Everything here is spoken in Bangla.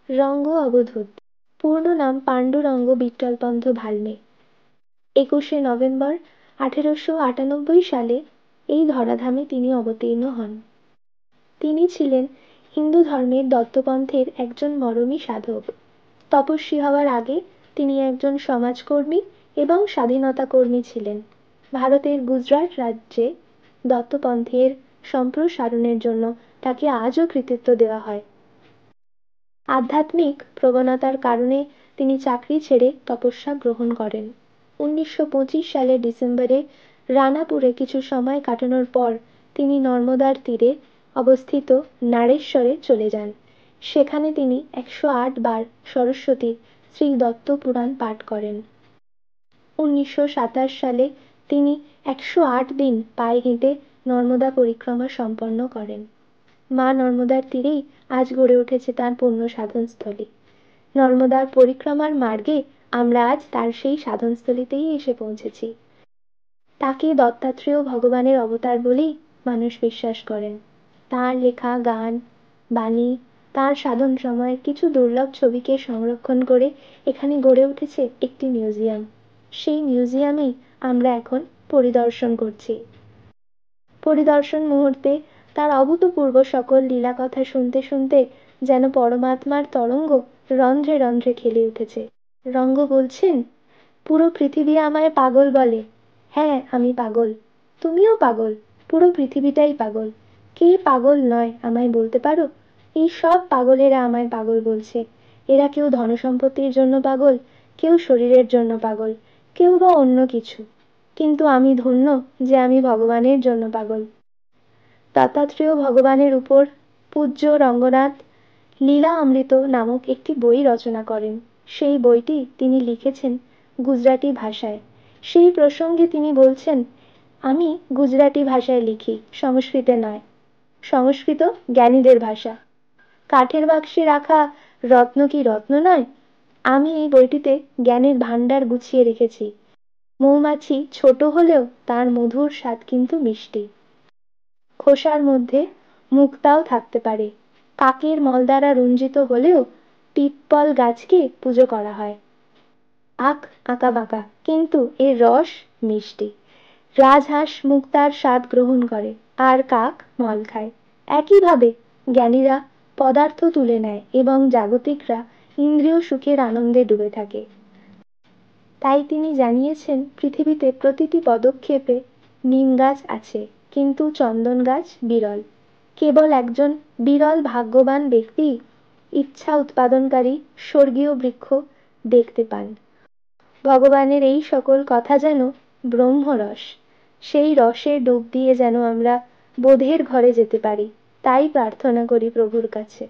রঙ্গ অবধূত। পূর্ণ নাম পাণ্ডুরঙ্গ বিট্টলপন্থ ভালমে। 21শে নভেম্বর 1898 সালে এই ধরাধামে তিনি অবতীর্ণ হন। তিনি ছিলেন হিন্দু ধর্মের দত্তপন্থের একজন মরমী সাধক। তপস্বী হওয়ার আগে তিনি একজন সমাজকর্মী এবং স্বাধীনতা কর্মী ছিলেন। ভারতের গুজরাট রাজ্যে দত্তপন্থের সম্প্রসারণের জন্য তাকে আজও কৃতিত্ব দেওয়া হয়। আধ্যাত্মিক প্রবণতার কারণে তিনি চাকরি ছেড়ে তপস্যা গ্রহণ করেন। 1925 সালের ডিসেম্বরে রানাপুরে কিছু সময় কাটানোর পর তিনি নর্মদার তীরে অবস্থিত নাড়েশ্বরে চলে যান। সেখানে তিনি 108 বার সরস্বতীর শ্রী দত্ত পুরাণ পাঠ করেন। 1927 সালে তিনি 108 দিন পায়ে হেঁটে নর্মদা পরিক্রমা সম্পন্ন করেন। মা নর্মদার তীরেই আজ গড়ে উঠেছে তার পুণ্য সাধনস্থলী। নর্মদার পরিক্রমার মার্গে আমরা আজ তার সেই সাধনস্থলীতেই এসে পৌঁছেছি। তাকে দত্তাত্রেয় ভগবানের অবতার বলেই মানুষ বিশ্বাস করেন। তার লেখা গান, বাণী, তার সাধন সময়ের কিছু দুর্লভ ছবিকে সংরক্ষণ করে এখানে গড়ে উঠেছে একটি মিউজিয়াম। সেই মিউজিয়ামেই আমরা এখন পরিদর্শন করছি। পরিদর্শন মুহূর্তে তার অভূতপূর্ব সকল লীলা কথা শুনতে শুনতে যেন পরমাত্মার তরঙ্গ রন্ধ্রে রন্ধ্রে খেলে উঠেছে। রঙ্গ বলছেন, পুরো পৃথিবী আমায় পাগল বলে। হ্যাঁ, আমি পাগল, তুমিও পাগল, পুরো পৃথিবীটাই পাগল। কে পাগল নয় আমায় বলতে পারো? এই সব পাগলেরা আমায় পাগল বলছে। এরা কেউ ধনসম্পত্তির জন্য পাগল, কেউ শরীরের জন্য পাগল, কেউ বা অন্য কিছু। কিন্তু আমি ধন্য যে আমি ভগবানের জন্য পাগল। দত্তাত্রেয় ভগবানের উপর পূজ্য রঙ্গনাথ লীলা অমৃত নামক একটি বই রচনা করেন। সেই বইটি তিনি লিখেছেন গুজরাটি ভাষায়। সেই প্রসঙ্গে তিনি বলছেন, আমি গুজরাটি ভাষায় লিখি, সংস্কৃতে নয়। সংস্কৃত জ্ঞানীদের ভাষা। কাঠের বাক্সে রাখা রত্ন কি রত্ন নয়? আমি এই বইটিতে জ্ঞানের ভাণ্ডার গুছিয়ে রেখেছি। মৌমাছি ছোট হলেও তার মধুর স্বাদ কিন্তু মিষ্টি। খোসার মধ্যে মুক্তাও থাকতে পারে। কাকের মল দ্বারা রঞ্জিত হলেও পিপ্পল গাছকে পুজো করা হয়। আখ আঁকা বাঁকা, কিন্তু এর রস মিষ্টি। রাজহাঁস মুক্তার স্বাদ গ্রহণ করে, আর কাক মল খায়। একইভাবে জ্ঞানীরা পদার্থ তুলে নেয় এবং জাগতিকরা ইন্দ্রিয় সুখের আনন্দে ডুবে থাকে। তাই তিনি জানিয়েছেন, পৃথিবীতে প্রতিটি পদক্ষেপে নিম গাছ আছে, কিন্তু চন্দন গাছ বিরল। কেবল একজন বিরল ভাগ্যবান ব্যক্তি ইচ্ছা উৎপাদনকারী স্বর্গীয় বৃক্ষ দেখতে পান। ভগবানের এই সকল কথা যেন ব্রহ্মরস। সেই রসে ডুব দিয়ে যেন আমরা বোধের ঘরে যেতে পারি, তাই প্রার্থনা করি প্রভুর কাছে।